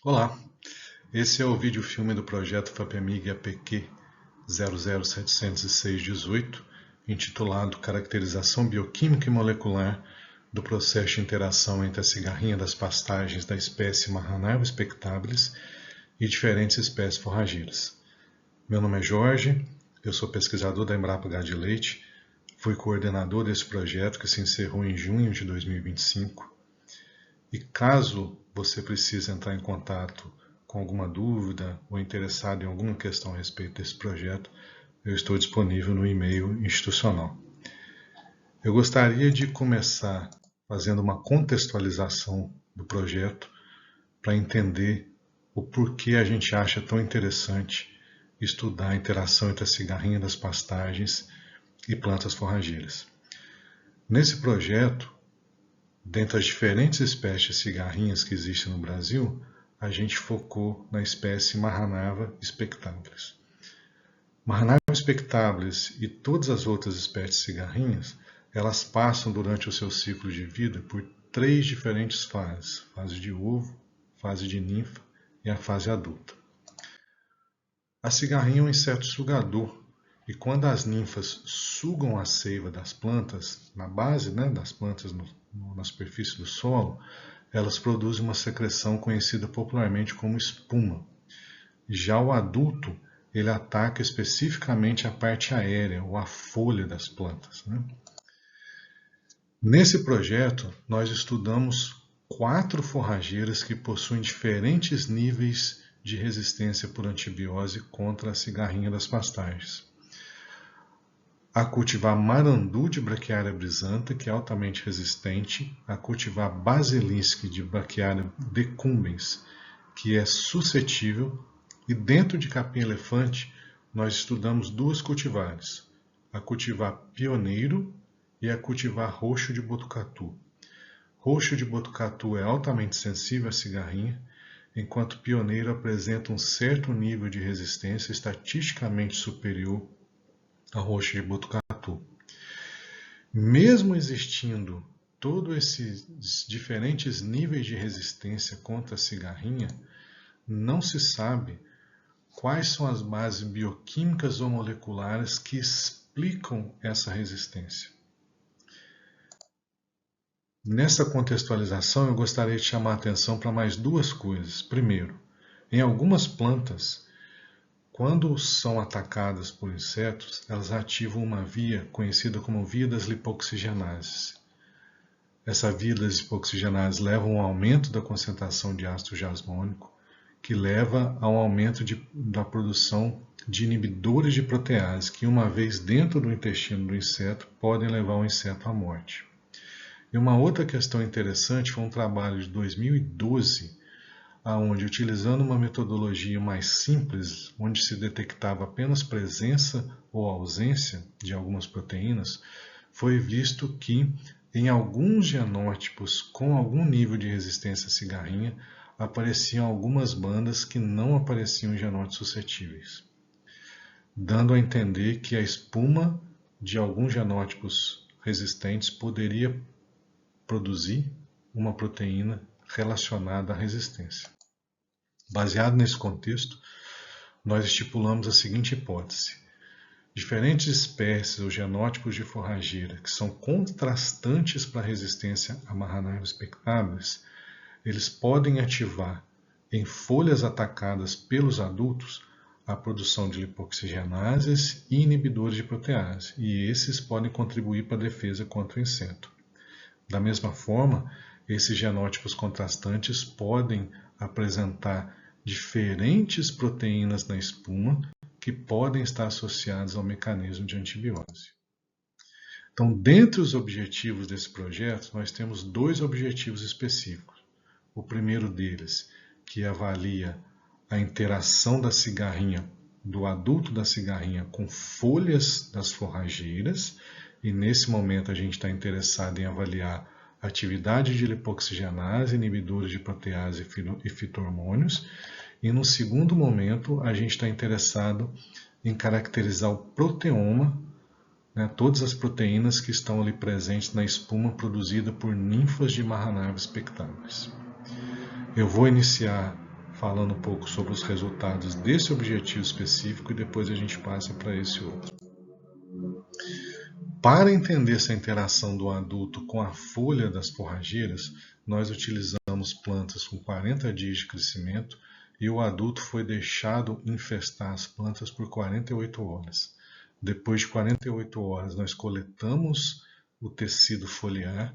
Olá, esse é o vídeo-filme do projeto FAPEMIG APQ 0070618, intitulado Caracterização Bioquímica e Molecular do Processo de Interação entre a cigarrinha das pastagens da espécie Marranaeva spectabilis e diferentes espécies forrageiras. Meu nome é Jorge, eu sou pesquisador da Embrapa Gado Leite, fui coordenador desse projeto que se encerrou em junho de 2025. E caso você precise entrar em contato com alguma dúvida ou interessado em alguma questão a respeito desse projeto, eu estou disponível no e-mail institucional. Eu gostaria de começar fazendo uma contextualização do projeto para entender o porquê a gente acha tão interessante estudar a interação entre a cigarrinha das pastagens e plantas forrageiras. Nesse projeto, dentre as diferentes espécies de cigarrinhas que existem no Brasil, a gente focou na espécie Marranaeva spectabilis. Marranaeva spectabilis e todas as outras espécies de cigarrinhas, elas passam durante o seu ciclo de vida por 3 diferentes fases: fase de ovo, fase de ninfa e a fase adulta. A cigarrinha é um inseto sugador, e quando as ninfas sugam a seiva das plantas, na base das plantas, na superfície do solo, elas produzem uma secreção conhecida popularmente como espuma. Já o adulto, ele ataca especificamente a parte aérea, ou a folha das plantas. Nesse projeto, nós estudamos 4 forrageiras que possuem diferentes níveis de resistência por antibiose contra a cigarrinha das pastagens. A cultivar marandu de Brachiaria brisanta, que é altamente resistente, a cultivar basilisque de Brachiaria decumbens, que é suscetível, e dentro de capim-elefante nós estudamos 2 cultivares, a cultivar pioneiro e a cultivar roxo de botucatu. Roxo de botucatu é altamente sensível à cigarrinha, enquanto pioneiro apresenta um certo nível de resistência estatisticamente superior a roxo de botucatu. Mesmo existindo todos esses diferentes níveis de resistência contra a cigarrinha, não se sabe quais são as bases bioquímicas ou moleculares que explicam essa resistência. Nessa contextualização, eu gostaria de chamar a atenção para mais 2 coisas. Primeiro, em algumas plantas, quando são atacadas por insetos, elas ativam uma via conhecida como via das lipoxigenases. Essa via das lipoxigenases leva a um aumento da concentração de ácido jasmônico, que leva a um aumento da produção de inibidores de protease, que uma vez dentro do intestino do inseto, podem levar o inseto à morte. E uma outra questão interessante foi um trabalho de 2012, onde, utilizando uma metodologia mais simples, onde se detectava apenas presença ou ausência de algumas proteínas, foi visto que em alguns genótipos com algum nível de resistência à cigarrinha, apareciam algumas bandas que não apareciam em genótipos suscetíveis, dando a entender que a espuma de alguns genótipos resistentes poderia produzir uma proteína relacionada à resistência. Baseado nesse contexto, nós estipulamos a seguinte hipótese: diferentes espécies ou genótipos de forrageira que são contrastantes para a resistência a Marranaeva spectabilis, eles podem ativar em folhas atacadas pelos adultos a produção de lipoxigenases e inibidores de protease, e esses podem contribuir para a defesa contra o inseto. Da mesma forma, esses genótipos contrastantes podem apresentar diferentes proteínas na espuma que podem estar associadas ao mecanismo de antibiose. Então, dentre os objetivos desse projeto, nós temos 2 objetivos específicos. O primeiro deles, que avalia a interação da cigarrinha, do adulto da cigarrinha com folhas das forrageiras, e nesse momento a gente está interessado em avaliar a atividade de lipoxigenase, inibidores de protease e fitohormônios, e no segundo momento a gente está interessado em caracterizar o proteoma, todas as proteínas que estão ali presentes na espuma produzida por ninfas de Marranaeva spectabilis. Eu vou iniciar falando um pouco sobre os resultados desse objetivo específico e depois a gente passa para esse outro. Para entender essa interação do adulto com a folha das forrageiras, nós utilizamos plantas com 40 dias de crescimento e o adulto foi deixado infestar as plantas por 48 horas. Depois de 48 horas, nós coletamos o tecido foliar,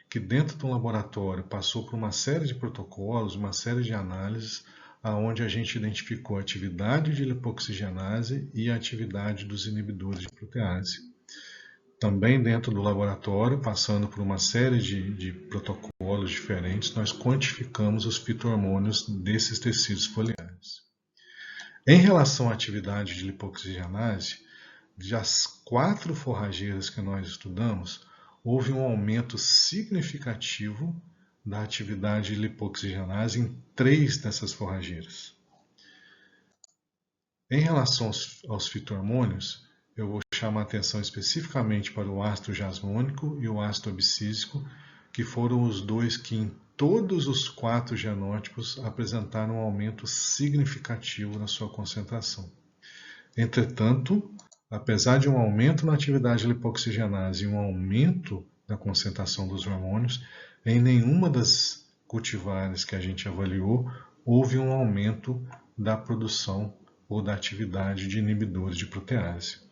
que dentro do laboratório passou por uma série de protocolos, uma série de análises, onde a gente identificou a atividade de lipoxigenase e a atividade dos inibidores de protease. Também dentro do laboratório, passando por uma série de protocolos diferentes, nós quantificamos os fito-hormônios desses tecidos foliares. Em relação à atividade de lipoxigenase, das 4 forrageiras que nós estudamos, houve um aumento significativo da atividade de lipoxigenase em 3 dessas forrageiras. Em relação aos fito-hormônios, eu vou chamar a atenção especificamente para o ácido jasmônico e o ácido abscísico, que foram os dois que em todos os 4 genótipos apresentaram um aumento significativo na sua concentração. Entretanto, apesar de um aumento na atividade de lipoxigenase e um aumento da concentração dos hormônios, em nenhuma das cultivares que a gente avaliou houve um aumento da produção ou da atividade de inibidores de protease.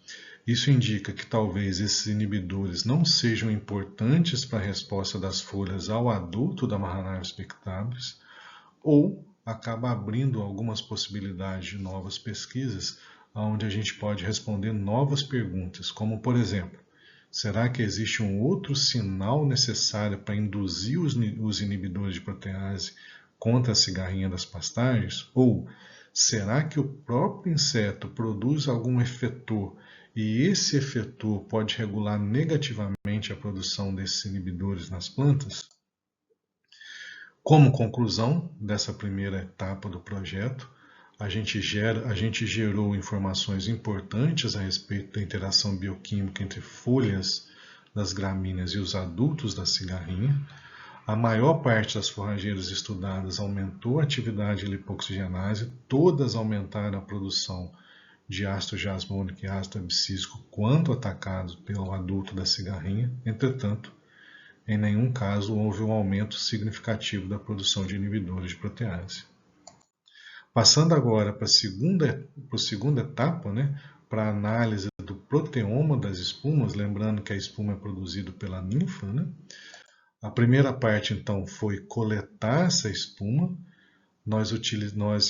Isso indica que talvez esses inibidores não sejam importantes para a resposta das folhas ao adulto da Amaranaria spectabilis, ou acaba abrindo algumas possibilidades de novas pesquisas, onde a gente pode responder novas perguntas, como por exemplo, será que existe um outro sinal necessário para induzir os inibidores de protease contra a cigarrinha das pastagens? Ou será que o próprio inseto produz algum efetor e esse efetor pode regular negativamente a produção desses inibidores nas plantas? Como conclusão dessa primeira etapa do projeto, a gente gerou informações importantes a respeito da interação bioquímica entre folhas das gramíneas e os adultos da cigarrinha. A maior parte das forrageiras estudadas aumentou a atividade de lipoxigenase, todas aumentaram a produção de ácido jasmônico e ácido abscísico quando atacados pelo adulto da cigarrinha. Entretanto, em nenhum caso houve um aumento significativo da produção de inibidores de protease. Passando agora para a segunda etapa, para a análise do proteoma das espumas, lembrando que a espuma é produzida pela ninfa. A primeira parte, então, foi coletar essa espuma. Nós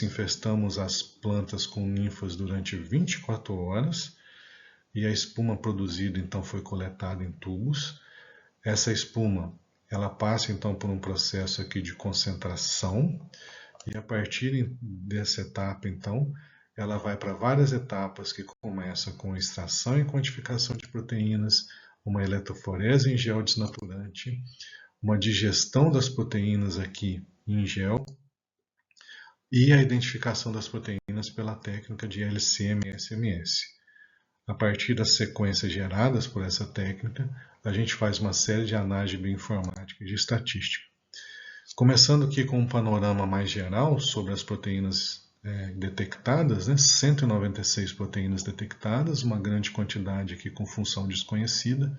infestamos as plantas com ninfas durante 24 horas e a espuma produzida, então, foi coletada em tubos. Essa espuma, ela passa, então, por um processo aqui de concentração e a partir dessa etapa, então, ela vai para várias etapas que começam com extração e quantificação de proteínas, uma eletroforese em gel desnaturante, uma digestão das proteínas aqui em gel e a identificação das proteínas pela técnica de LC-MS. A partir das sequências geradas por essa técnica, a gente faz uma série de análises bioinformática e de estatística. Começando aqui com um panorama mais geral sobre as proteínas detectadas, 196 proteínas detectadas, uma grande quantidade aqui com função desconhecida,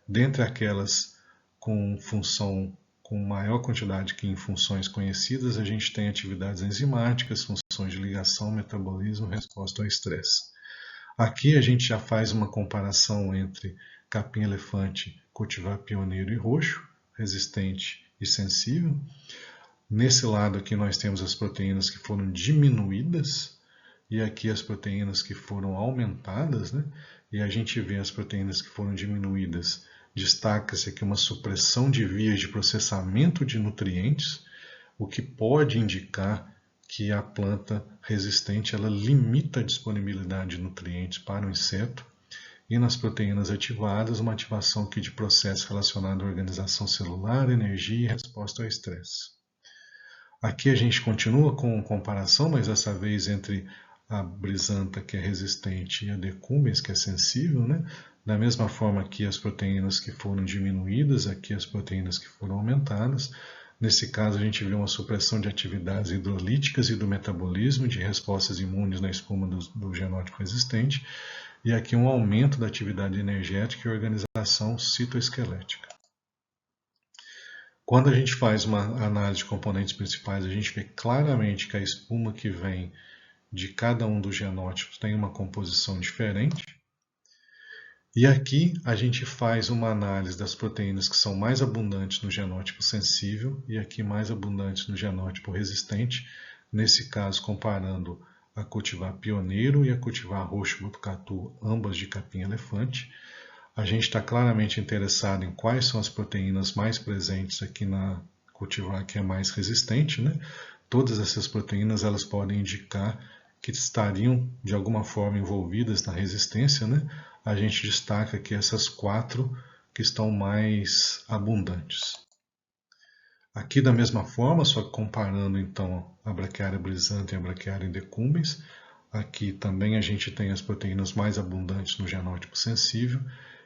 dentre aquelas com maior quantidade que em funções conhecidas, a gente tem atividades enzimáticas, funções de ligação, metabolismo, resposta ao estresse. Aqui a gente já faz uma comparação entre capim-elefante, cultivar pioneiro e roxo, resistente e sensível. Nesse lado aqui nós temos as proteínas que foram diminuídas e aqui as proteínas que foram aumentadas, e a gente vê as proteínas que foram diminuídas. Destaca-se aqui uma supressão de vias de processamento de nutrientes, o que pode indicar que a planta resistente ela limita a disponibilidade de nutrientes para o inseto. E nas proteínas ativadas, uma ativação aqui de processo relacionado à organização celular, energia e resposta ao estresse. Aqui a gente continua com comparação, mas dessa vez entre a brisanta, que é resistente, e a decumbens, que é sensível, Da mesma forma aqui as proteínas que foram diminuídas, aqui as proteínas que foram aumentadas. Nesse caso, a gente vê uma supressão de atividades hidrolíticas e do metabolismo de respostas imunes na espuma do genótipo resistente, e aqui um aumento da atividade energética e organização citoesquelética. Quando a gente faz uma análise de componentes principais, a gente vê claramente que a espuma que vem de cada um dos genótipos tem uma composição diferente. E aqui a gente faz uma análise das proteínas que são mais abundantes no genótipo sensível e aqui mais abundantes no genótipo resistente, nesse caso comparando a cultivar pioneiro e a cultivar roxo botucatu, ambas de capim-elefante. A gente está claramente interessado em quais são as proteínas mais presentes aqui na cultivar que é mais resistente, né? Todas essas proteínas elas podem indicar que estariam de alguma forma envolvidas na resistência, né? A gente destaca aqui essas 4 que estão mais abundantes. Aqui da mesma forma, só comparando então a Brachiaria brisantha e a Brachiaria decumbens, aqui também a gente tem as proteínas mais abundantes no genótipo sensível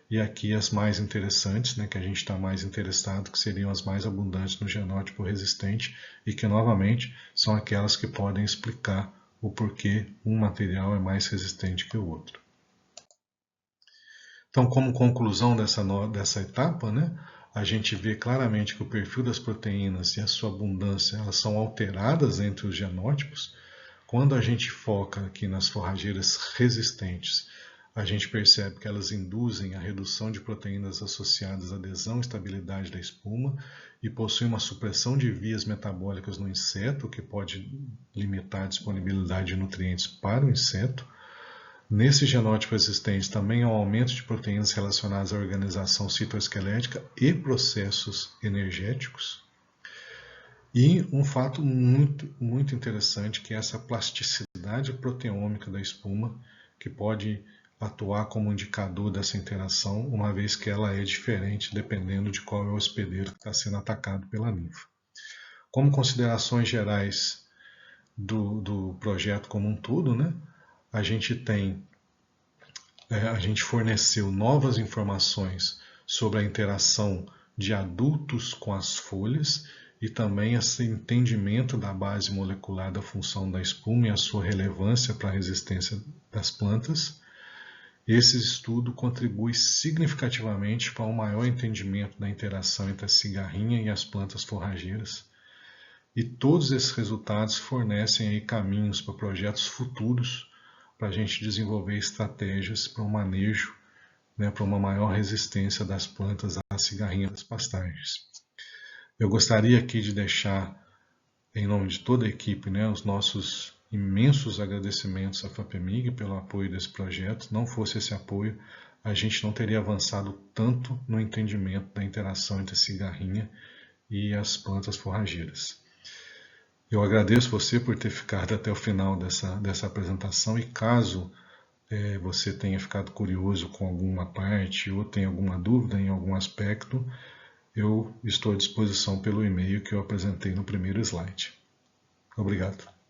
e aqui as mais interessantes, né, que a gente está mais interessado, que seriam as mais abundantes no genótipo resistente e que novamente são aquelas que podem explicar o porquê um material é mais resistente que o outro. Então, como conclusão dessa etapa, né, a gente vê claramente que o perfil das proteínas e a sua abundância elas são alteradas entre os genótipos. Quando a gente foca aqui nas forrageiras resistentes, a gente percebe que elas induzem a redução de proteínas associadas à adesão e estabilidade da espuma e possuem uma supressão de vias metabólicas no inseto, que pode limitar a disponibilidade de nutrientes para o inseto. Nesse genótipo resistente também há um aumento de proteínas relacionadas à organização citoesquelética e processos energéticos. E um fato muito interessante que é essa plasticidade proteômica da espuma, que pode atuar como indicador dessa interação, uma vez que ela é diferente dependendo de qual é o hospedeiro que está sendo atacado pela ninfa. Como considerações gerais do projeto como um todo, né? A gente forneceu novas informações sobre a interação de adultos com as folhas e também esse entendimento da base molecular da função da espuma e a sua relevância para a resistência das plantas. Esse estudo contribui significativamente para um maior entendimento da interação entre a cigarrinha e as plantas forrageiras. E todos esses resultados fornecem aí caminhos para projetos futuros para a gente desenvolver estratégias para um manejo, né, para uma maior resistência das plantas à cigarrinha das pastagens. Eu gostaria aqui de deixar, em nome de toda a equipe, né, os nossos imensos agradecimentos à FAPEMIG pelo apoio desse projeto. Não fosse esse apoio, a gente não teria avançado tanto no entendimento da interação entre a cigarrinha e as plantas forrageiras. Eu agradeço você por ter ficado até o final dessa apresentação e caso você tenha ficado curioso com alguma parte ou tenha alguma dúvida em algum aspecto, eu estou à disposição pelo e-mail que eu apresentei no primeiro slide. Obrigado.